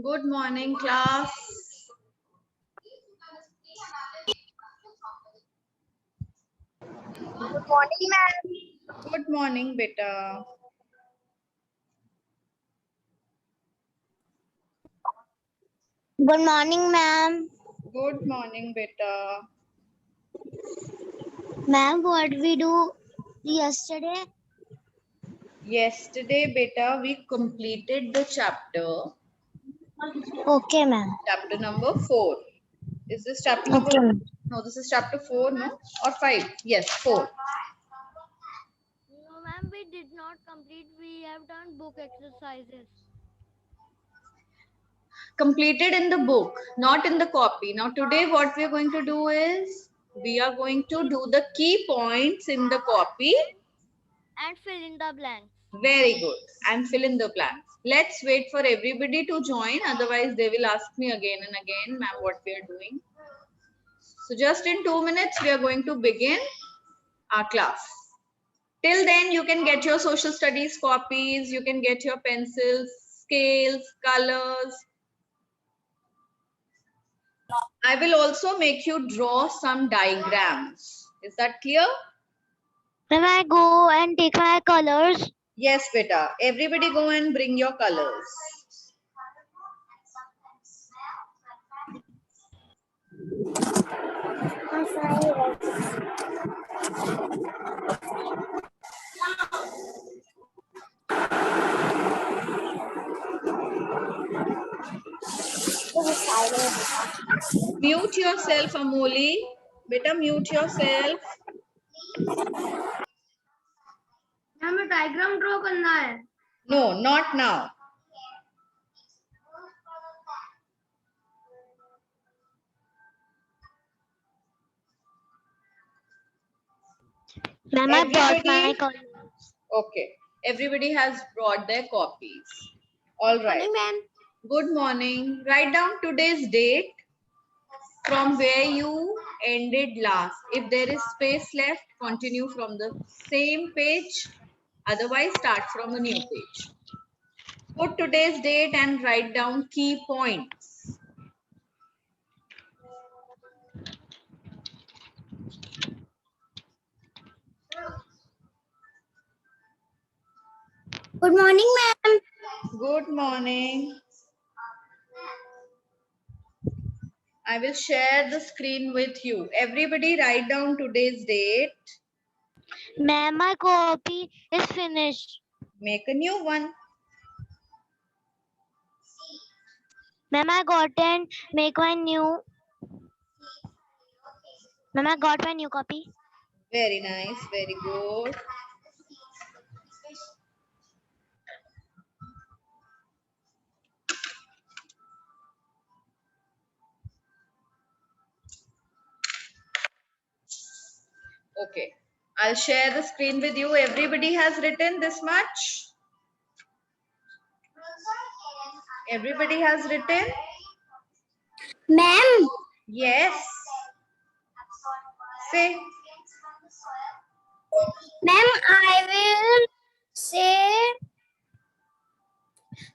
Good morning, class. Good morning, ma'am. Good morning, beta. Good morning, ma'am. Good morning, beta. Ma'am, what we do yesterday? Yesterday, beta, we completed the Okay, ma'am. chapter number 4. Is this chapter number? Okay, ma'am. No, this is chapter 4, no? Or 5? Yes, 4. No, ma'am, we did not complete. We have done book exercises. Completed in the book, not in the copy. Now, today, what we are going to do is we are going to do the key points in the copy. And fill in the blanks. Very good. And fill in the blanks. Let's wait for everybody to join. Otherwise, they will ask me again and again, ma'am, what we are doing. So just in 2 minutes, we are going to begin our class. Till then, you can get your social studies copies. You can get your pencils, scales, colors. I will also make you draw some diagrams. Is that clear? Ma'am, I go and take my colors. Yes, beta. Everybody go and bring your colors. Mute yourself, Amoli. Beta, mute yourself. हमें diagram draw करना है. No, not now. Ma'am, I brought my Everybody, colors. okay. Everybody has brought their copies. All right. Morning, ma'am. Good morning. Write down today's date from where you ended last. If there is space left, continue from the same page. Otherwise, start from a new page. Put today's date and write down key points. Good morning, ma'am. Good morning. I will share the screen with you. Everybody write down today's date. Ma'am, my copy is finished. Make a new one. Ma'am, I got and make my new. Ma'am, I got my new copy. Very nice. Very good. Okay. I'll share the screen with you. Everybody has written this much? Everybody has written? Ma'am. Yes. Say. Ma'am, I will say.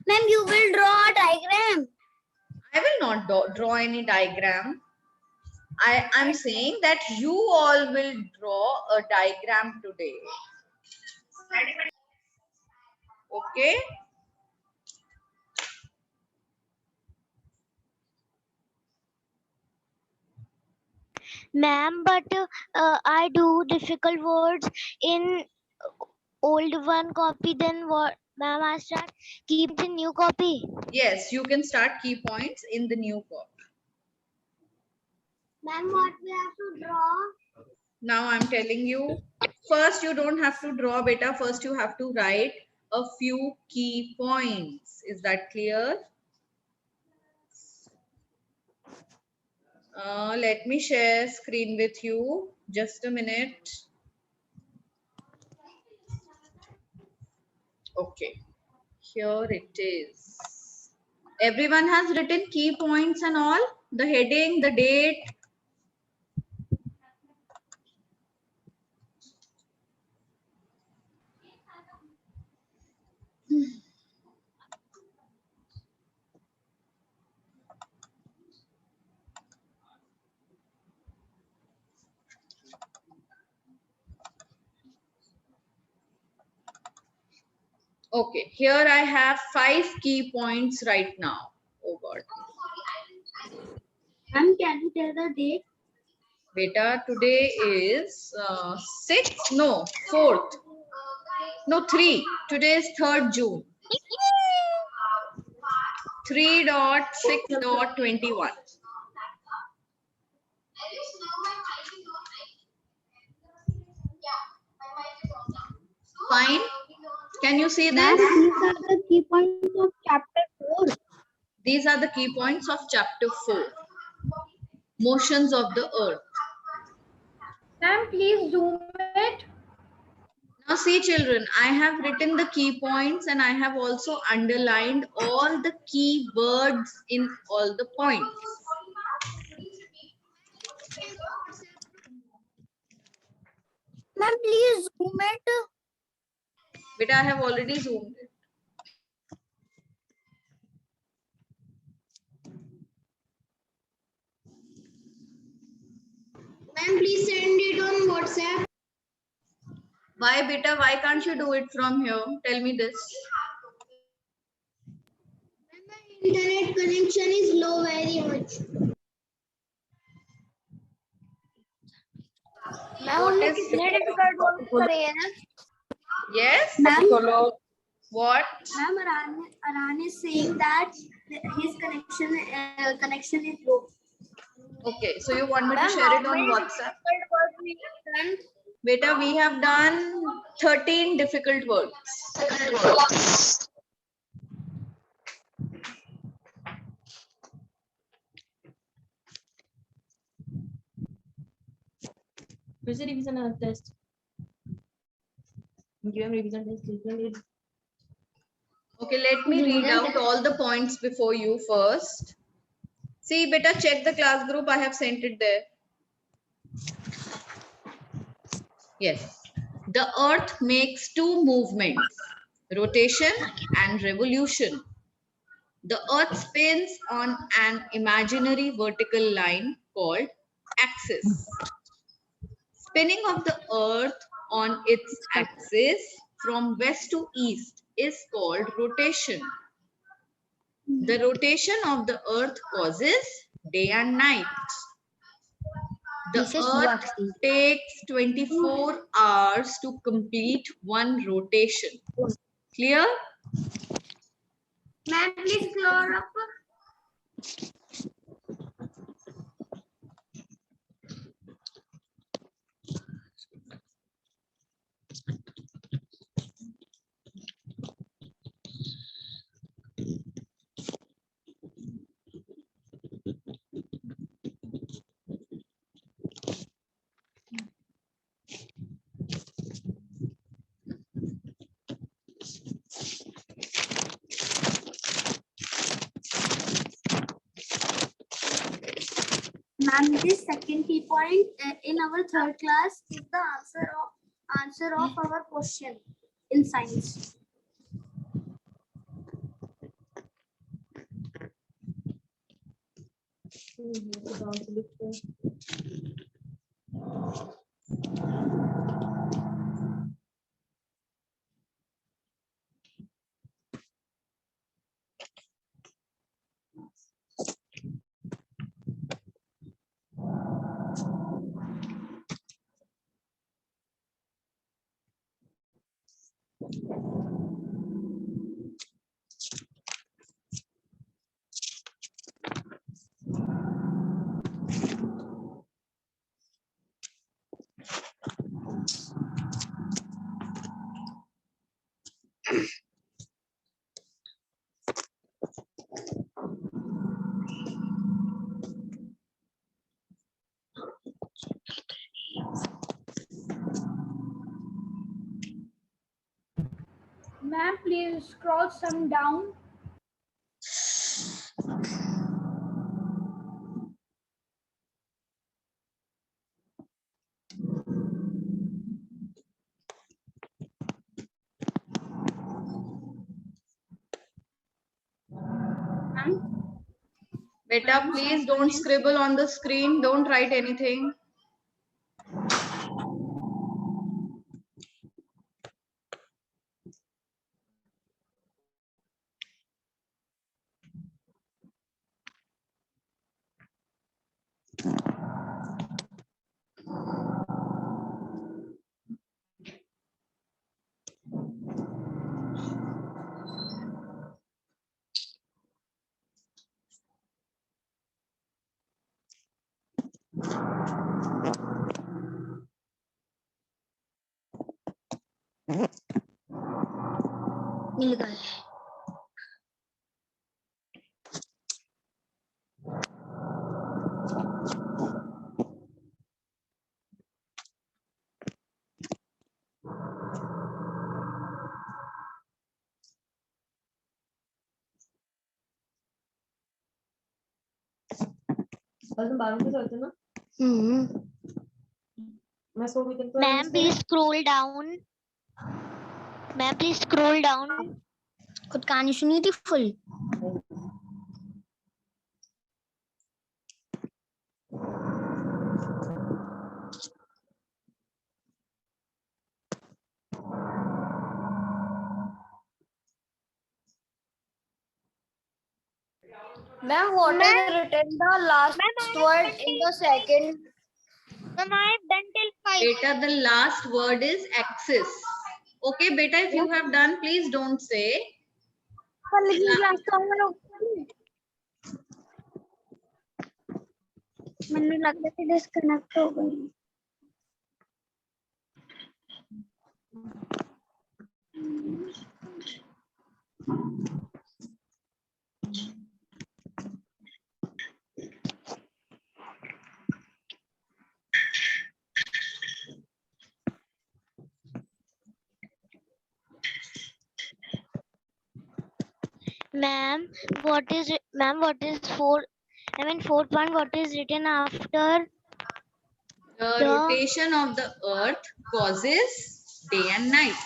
Ma'am, you will draw a diagram. I will not draw any diagram. I'm saying that you all will draw a diagram today. Okay? Ma'am, but I do difficult words in old one copy. Then what? Ma'am, I start keep the new copy. Yes, you can start key points in the new copy. Ma'am, what we have to draw? Now I'm telling you. First, you don't have to draw, beta. First, you have to write a few key points. Is that clear? Let me share screen with you. Just a minute. Okay. Here it is. Everyone has written key points and all? The heading, the date. Okay, here I have 5 key points right now. Oh God. Ma'am, can you tell the date? Beta, today is 6th, no, 4th, no, 3. Today is 3rd June. 3.6.21. Fine. Can you see Ma'am, this? these are the key points of chapter 4. These are the key points of chapter 4. Motions of the earth. Ma'am, please zoom it. Now see children, I have written the key points and I have also underlined all the key words in all the points. Ma'am, please zoom it. But I have already zoomed it. Ma'am, please send it on WhatsApp. Why beta, why can't you do it from here? Tell me this. Internet connection is low very much. What is yes? Ma'am, What? Ma'am, Aran is saying that his connection is low. Okay, so you want me to share it on WhatsApp? Beta, we have done 13 difficult words. Where's the revision test? Give him revision test. Okay, let me read out all the points before you first. See, beta, check the class group. I have sent it there. Yes. The earth makes two movements, rotation and revolution. The earth spins on an imaginary vertical line called axis. Spinning of the earth on its axis from west to east is called rotation. The rotation of the earth causes day and night. The earth takes 24 hours to complete one rotation. Clear? Ma'am, please clear up. Ma'am, this second key point in our third class is the answer of our question in science. Ma'am, please scroll some down. Beta, please don't scribble on the screen. Don't write anything. मिल गए। अजून 12 मिनिटं होते ना. मैं सो गई तो ma'am please scroll down. Ma'am please scroll down. खुद कहानी सुनी थी full. Ma'am, what is written the last word in the second? Ma'am, I have done till 5. Beta, the last word is axis. Okay, beta, if you have done, please don't say. मैंने लगता है disconnect हो गई। Ma'am, what is four? I mean, fourth one. What is written after? The rotation of the earth causes day and night.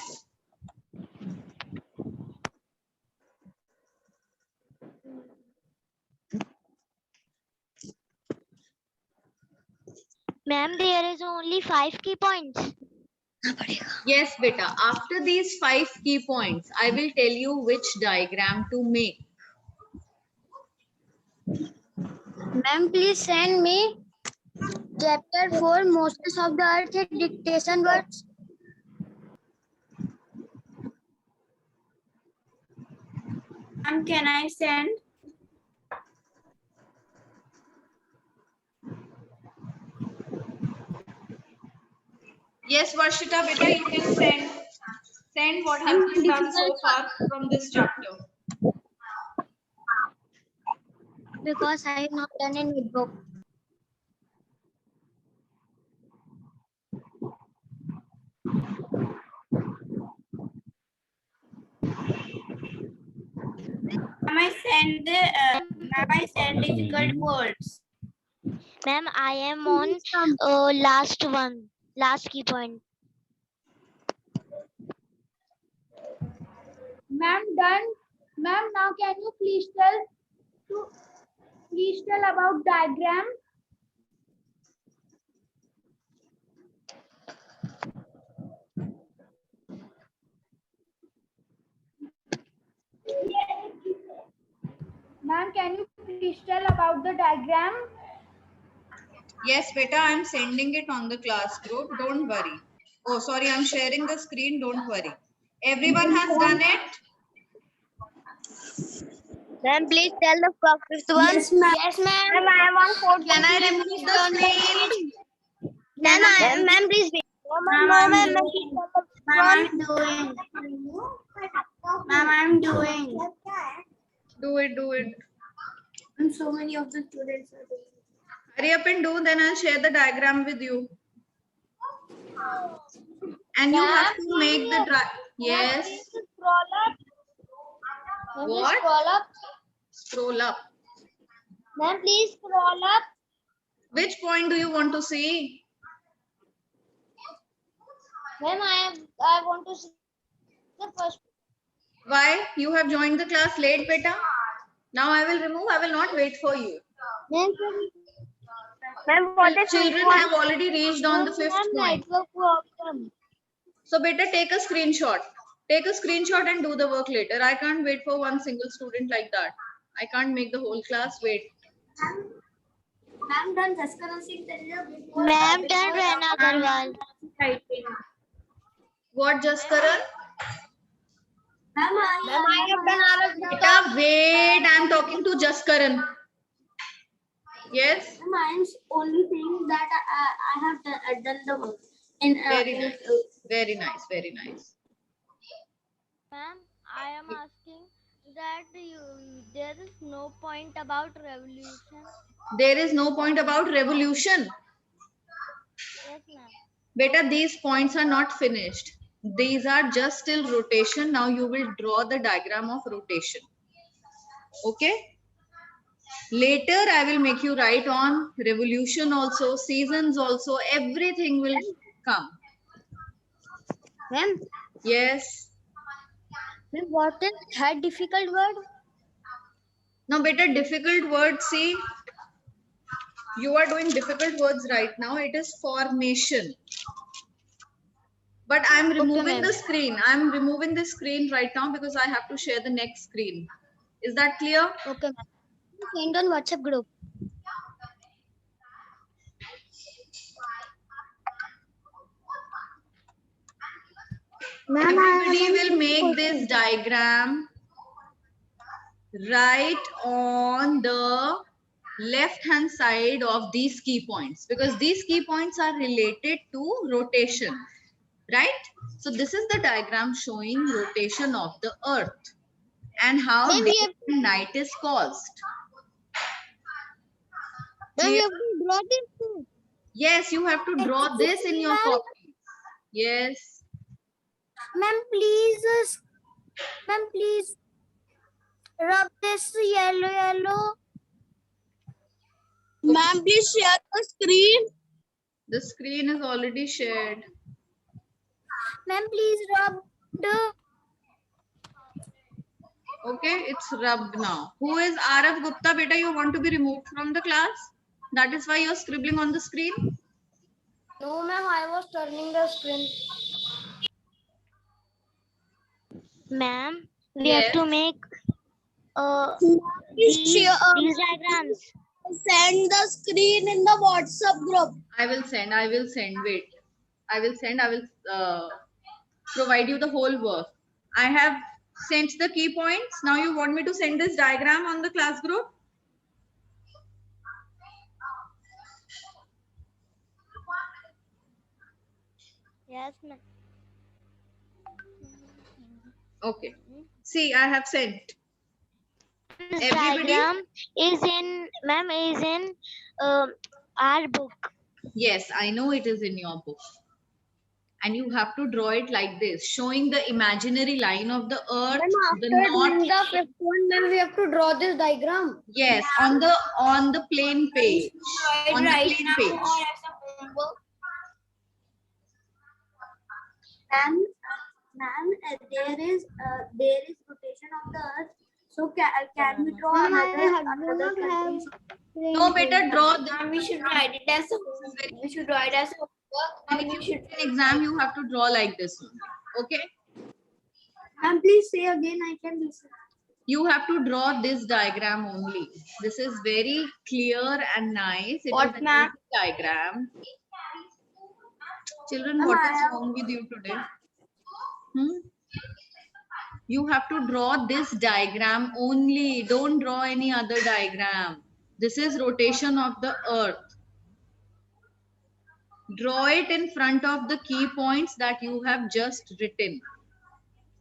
Ma'am, there is only 5 key points. Yes, beta. After these 5 key points, I will tell you which diagram to make. Ma'am, please send me chapter 4 motions of the earth dictation words. Ma'am, can I send? Yes, Varshita, beta, you can send. Send what has been done so far from this chapter. Because I have not done in notebook. Ma'am, I send difficult words. Ma'am, I am on last key point. Ma'am, done. Ma'am, now can you please tell about diagram? Ma'am, can you please tell about the diagram? Yes, beta, I'm sending it on the class group. Don't worry. Oh, sorry, I'm sharing the screen. Don't worry. Everyone has done it? Ma'am, please tell the fifth one. Yes, ma'am. Yes, ma'am. Ma'am, I am on 4. Can I remove the screen? Ma'am, please wait. Ma'am, I'm doing. Ma'am, I'm doing. Do it. And so many of the students are doing. Hurry up and do, then I'll share the diagram with you. And you have to make the yes. Scroll up. What? Scroll up. Scroll up. Ma'am, please scroll up. Which point do you want to see? Ma'am, I want to see the first. Why? You have joined the class late, beta. Now I will remove. I will not wait for you. Ma'am, what is Children have already reached on the 5th point. problem? So beta, take a screenshot. Take a screenshot and do the work later. I can't wait for one single student like that. I can't make the whole class wait. Ma'am, done Jaskaran Singh before. Ma'am, done Rana Agarwal. What, Jaskaran? Ma'am, I have done all of that. Beta, wait. I'm talking to Jaskaran. Yes? Ma'am, I am only saying that I have done the work. Very nice. Very nice. Very nice. Ma'am, I am asking that there is no point about revolution. There is no point about revolution. Yes, ma'am. Beta, these points are not finished. These are just still rotation. Now you will draw the diagram of rotation. Okay? Later, I will make you write on revolution also, seasons also, everything will come. Ma'am, Yes. what is third difficult word? Now, beta, difficult words, see, you are doing difficult words right now. It is formation. But I'm removing the screen. I'm removing the screen right now because I have to share the next screen. Is that clear? Okay, ma'am. Send on WhatsApp group. Ma'am, Everybody will make this diagram right on the left hand side of these key points because these key points are related to rotation, right? So this is the diagram showing rotation of the earth and how Ma'am, day and night is caused. we Clear? have to draw this too. Yes, you have to draw this in your copy. Yes. Ma'am, please rub this yellow. Ma'am, please share the screen. The screen is already shared. Ma'am, please rub the. Okay, it's rubbed now. Who is Arav Gupta? Beta, you want to be removed from the class? That is why you're scribbling on the screen? No, ma'am, I was turning the screen. Ma'am, we Yes. have to make these diagrams. Send the screen in the WhatsApp group. I will send. Wait. I will provide you the whole work. I have sent the key points. Now you want me to send this diagram on the class group? Yes, ma'am. Okay. See, I have sent. This Everybody? diagram is in our book. Yes, I know it is in your book. And you have to draw it like this, showing the imaginary line of the earth, the north. The fifth one, then we have to draw this diagram. Yes, on the plain page. On the plain page. Ma'am, there is rotation of the earth. So can we draw another countries? No, better draw this. We should write it as homework. And if you take an exam, you have to draw like this one. Okay? Ma'am, please say again. I can listen. You have to draw this diagram only. This is very clear and nice. It What, is a ma'am? nice diagram. Children, what is wrong with you today? You have to draw this diagram only. Don't draw any other diagram. This is rotation of the earth. Draw it in front of the key points that you have just written.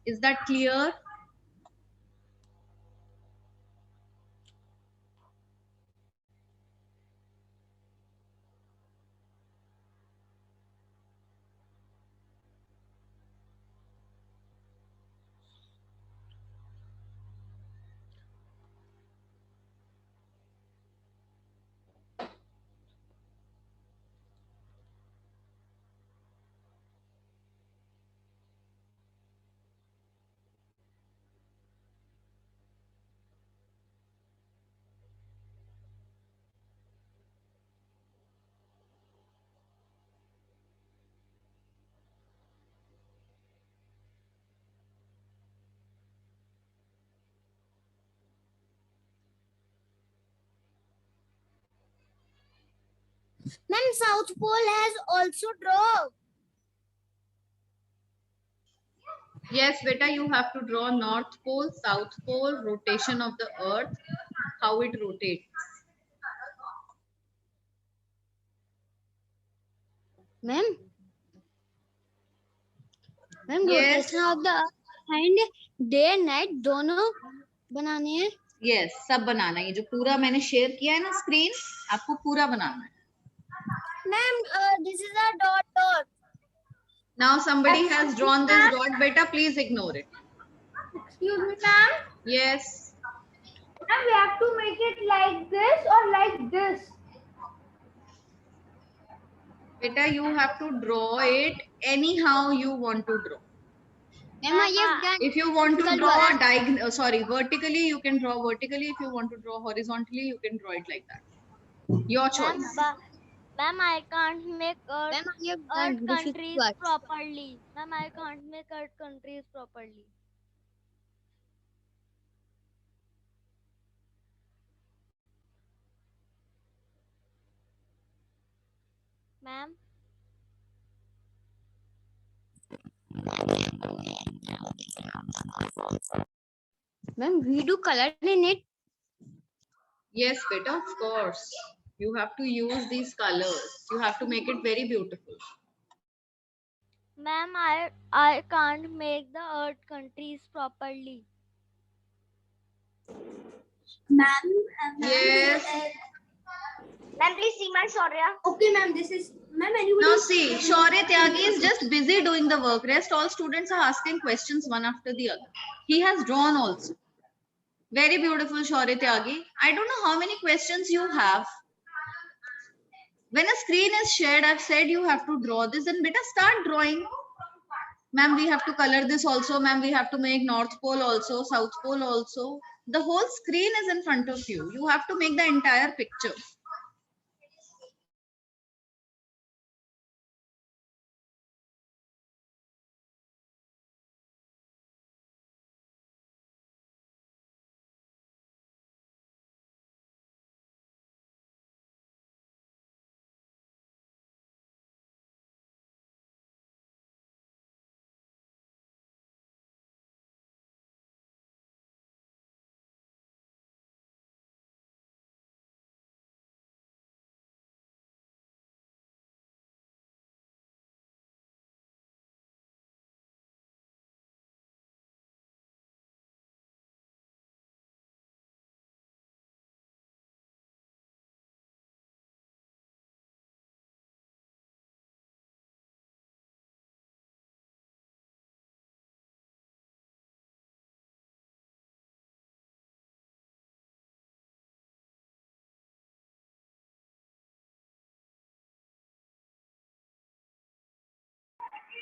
Is that clear? Ma'am, South Pole has also drawn. Yes, beta, you have to draw North Pole, South Pole, rotation of the earth, how it rotates. Ma'am, Yes. rotation of the earth and day night दोनों बनाने हैं। Yes, सब बनाना है। ये जो पूरा मैंने share किया है ना स्क्रीन, आपको पूरा बनाना है। Ma'am this is a dot dot. Now somebody has drawn this dot. Beta, please ignore it. Excuse me, ma'am. Yes. And we have to make it like this or like this. Beta, you have to draw it anyhow you want to draw. Ma'am, I have done. If you want to Difficult draw work. vertically, you can draw vertically. If you want to draw horizontally, you can draw it like that. Your choice. Ma'am, I can't make Ma'am, I have earth done difficult countries work. properly. Ma'am, I can't make earth countries properly. Ma'am, Ma'am, we do color in it. Yes, beta, of course. You have to use these colors. You have to make it very beautiful. ma'am, I can't make the earth countries properly. Ma'am, Yes. Ma'am, please see my Shaurya. Okay, ma'am, this is ma'am. Anybody? Now see, Shaurya Tyagi is just busy doing the work. Rest all students are asking questions one after the other. He has drawn also. Very beautiful, Shaurya Tyagi. I don't know how many questions you have. When a screen is shared, I've said you have to draw this, and beta start drawing. Ma'am, we have to color this also. Ma'am, we have to make North Pole also, South Pole also. The whole screen is in front of you. You have to make the entire picture.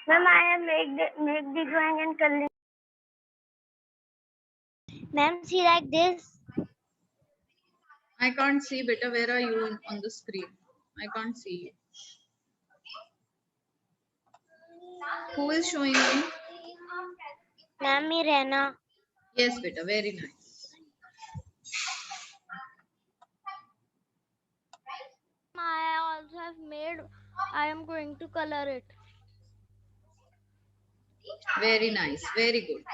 Ma'am, I have make the drawing and coloring. Ma'am, see like this. I can't see, beta. Where are you on the screen? I can't see you. Who is showing me? Ma'am, Rena. Yes, beta. Very nice. I also have made. I am going to color it. Very nice. Very good.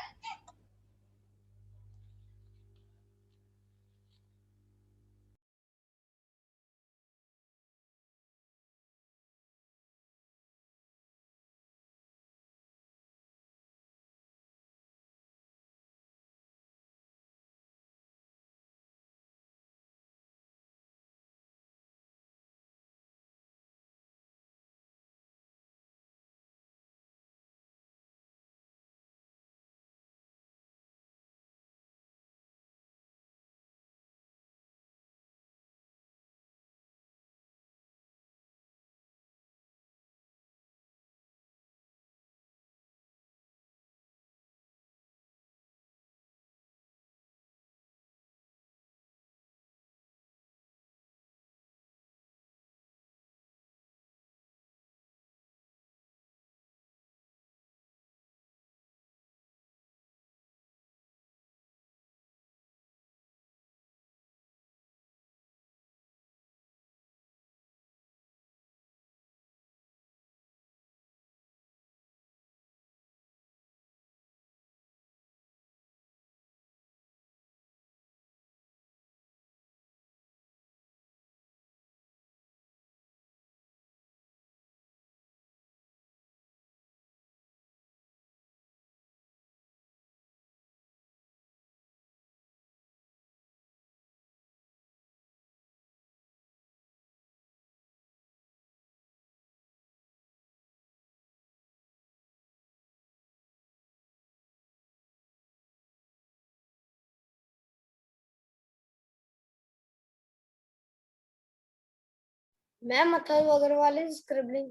Ma'am Atharva Agrawal is scribbling.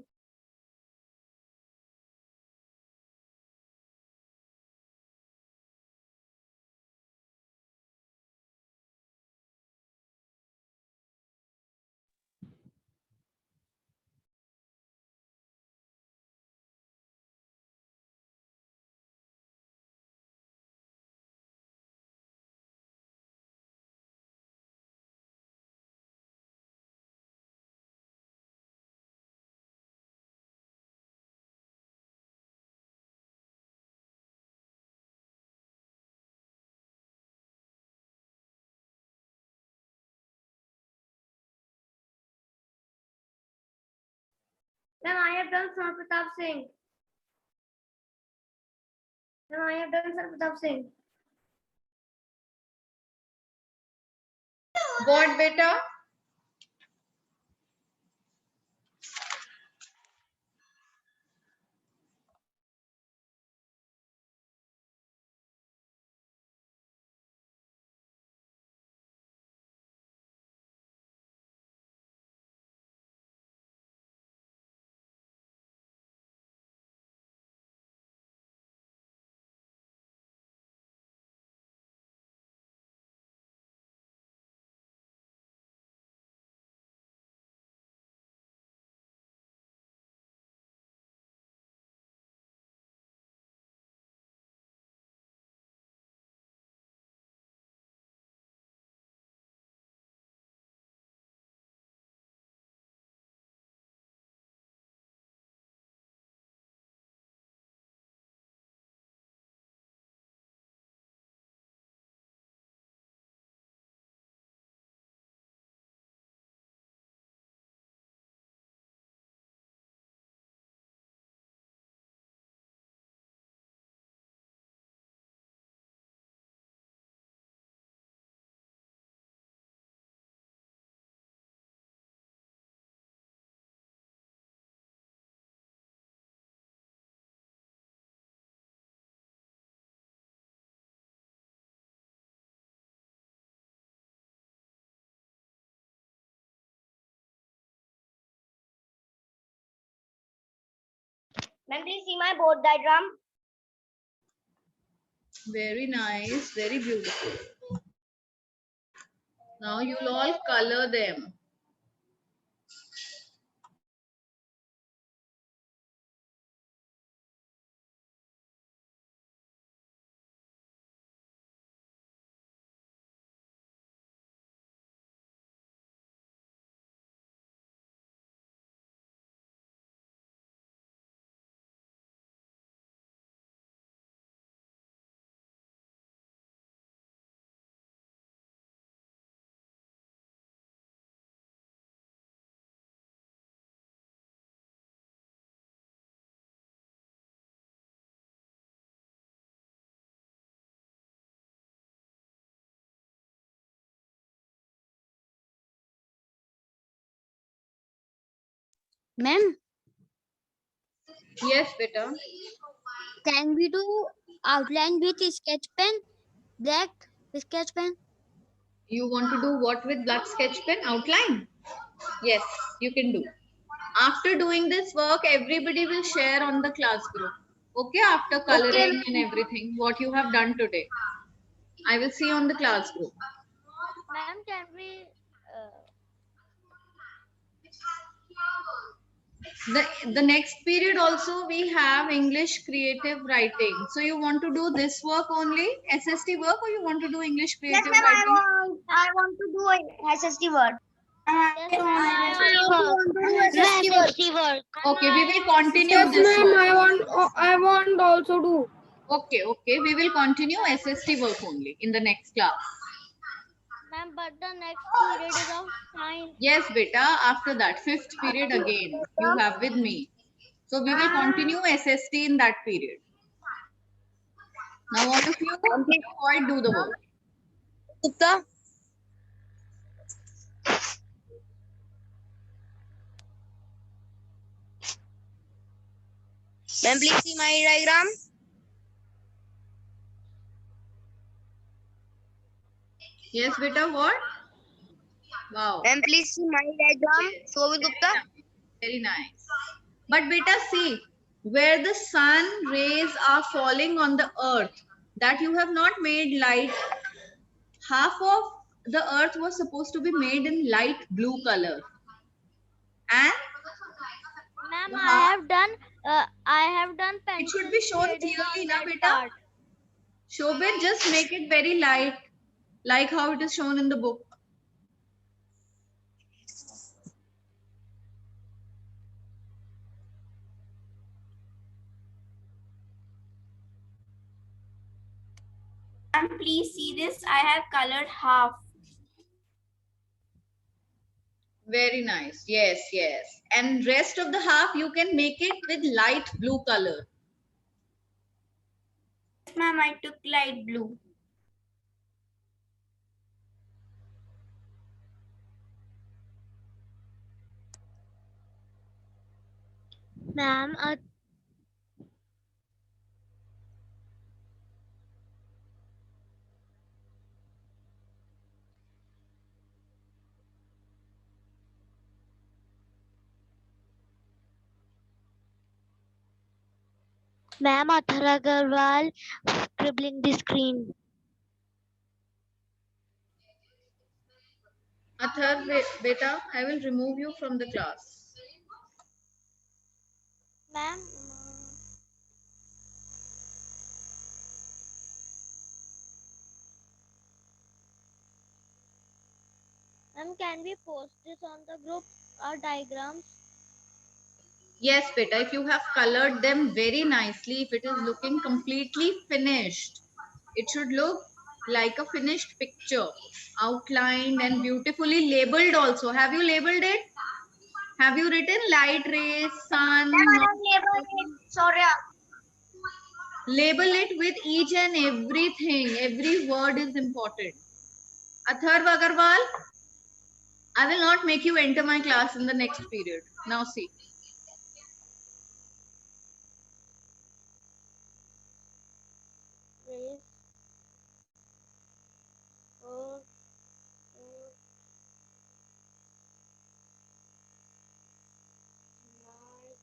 Then I have done Sir Pratap Singh. Then I have done Sir Pratap Singh. What, beta? Ma'am, please see my board diagram. Very nice, very beautiful. Now you'll all color them. Ma'am, Yes, beta. can we do outline with sketch pen? Black sketch pen? You want to do what with black sketch pen? Outline? Yes, you can do. After doing this work, everybody will share on the class group. Okay, after coloring and everything, what you have done today. I will see on the class group. Ma'am, can we The next period also we have English creative writing. So you want to do this work only, SST work, or you want to do English Yes, creative ma'am. writing? I want to do SST word. yes, work? Okay, we will continue Yes, this ma'am. work. I want also do. Okay, we will continue SST work only in the next class. Ma'am, but the next period is of science. Yes, beta, after that, 5th period again, you have with me. So we will continue SST in that period. Now all of you, avoid do the work. Gupta. Ma'am, please see my diagram. Yes, beta, what? Wow. Ma'am, please see my diagram. Shobit Gupta. Very nice. But beta, see, where the sun rays are falling on the earth, that you have not made light. Half of the earth was supposed to be made in light blue color. And Ma'am, the I half, have done. I have done it pencil should be shown shading clearly, on na that beta? part. Shobit, just make it very light, like how it is shown in the book. And please see this. I have colored half. Very nice. Yes, yes. And rest of the half you can make it with light blue color. Yes, ma'am, I took light blue. Ma'am, Athara Agarwal scribbling the screen. Athar, beta, I will remove you from the class. Ma'am, can we post this on the group? Our diagrams. Yes, beta, if you have colored them very nicely, if it is looking completely finished, it should look like a finished picture, outlined and beautifully labeled also. Have you labeled it? Have you written light rays, sun? Sorry. Label it with each and everything. Every word is important. Atharv Agarwal, I will not make you enter my class in the next period. Now see. Raise. Oh, light.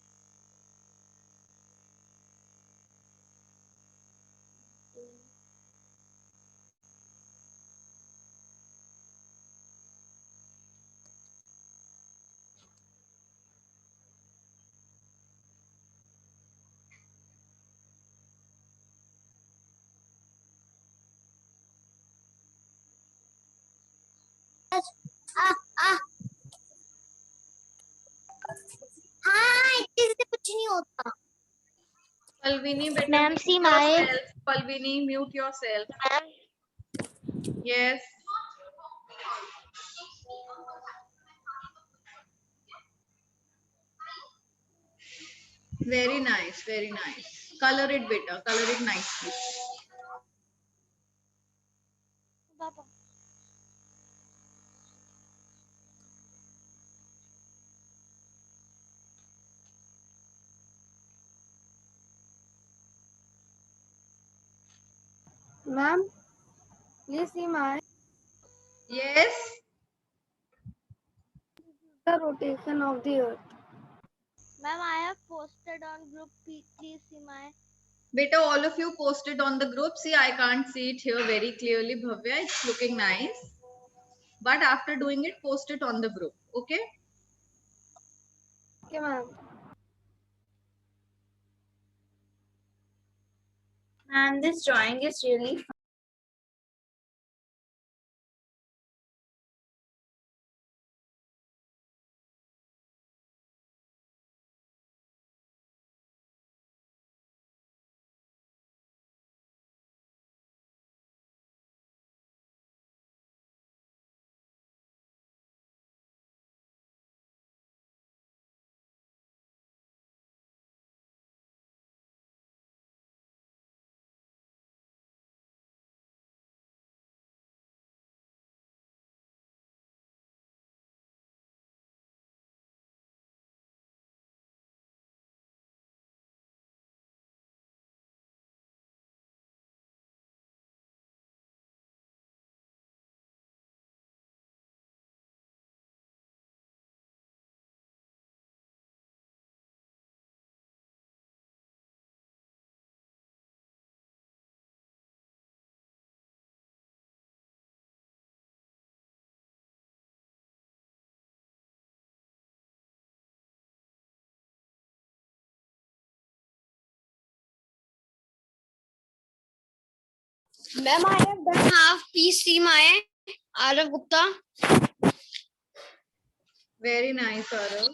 हाँ इससे कुछ नहीं होता. Palvini, better Ma'am, mute see my. yourself. Palvini, mute yourself. Ma'am, Yes. Very nice, very nice. Color it better, color it nicely. Papa. Ma'am, please see my Yes. the rotation of the earth. Ma'am, I have posted on group. Please see my. Beta, all of you posted on the group. See, I can't see it here very clearly, Bhavya. It's looking nice. But after doing it, post it on the group. Okay? Okay, ma'am. And this drawing is really Ma'am, I have done half. Please see my Arav Gupta. Very nice, Arav.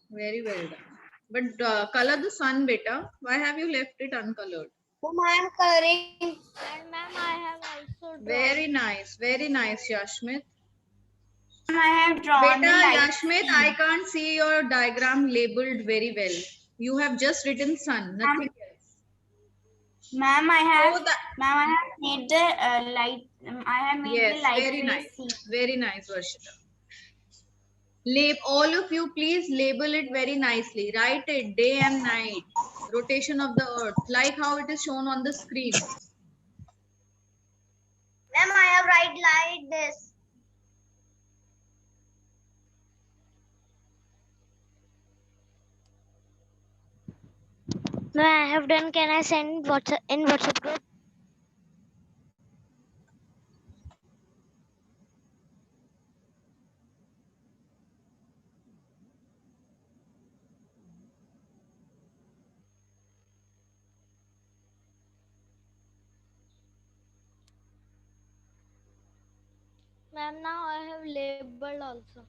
Very well done. But color the sun, beta. Why have you left it uncolored? Ma'am, I am coloring. And ma'am, I have also drawn. Very nice, Yashmit. I have drawn Beta, the light. Yashmit, I can't see your diagram labeled very well. You have just written sun, nothing else. Ma'am, I So have made the light. I have made yes, the light very ray nice. see. Very nice, Varshita. All of you, please label it very nicely. Write it day and night. Rotation of the earth, like how it is shown on the screen. Ma'am, I have write like this. No, I have done. Can I send WhatsApp in WhatsApp group? Ma'am, now I have labeled also.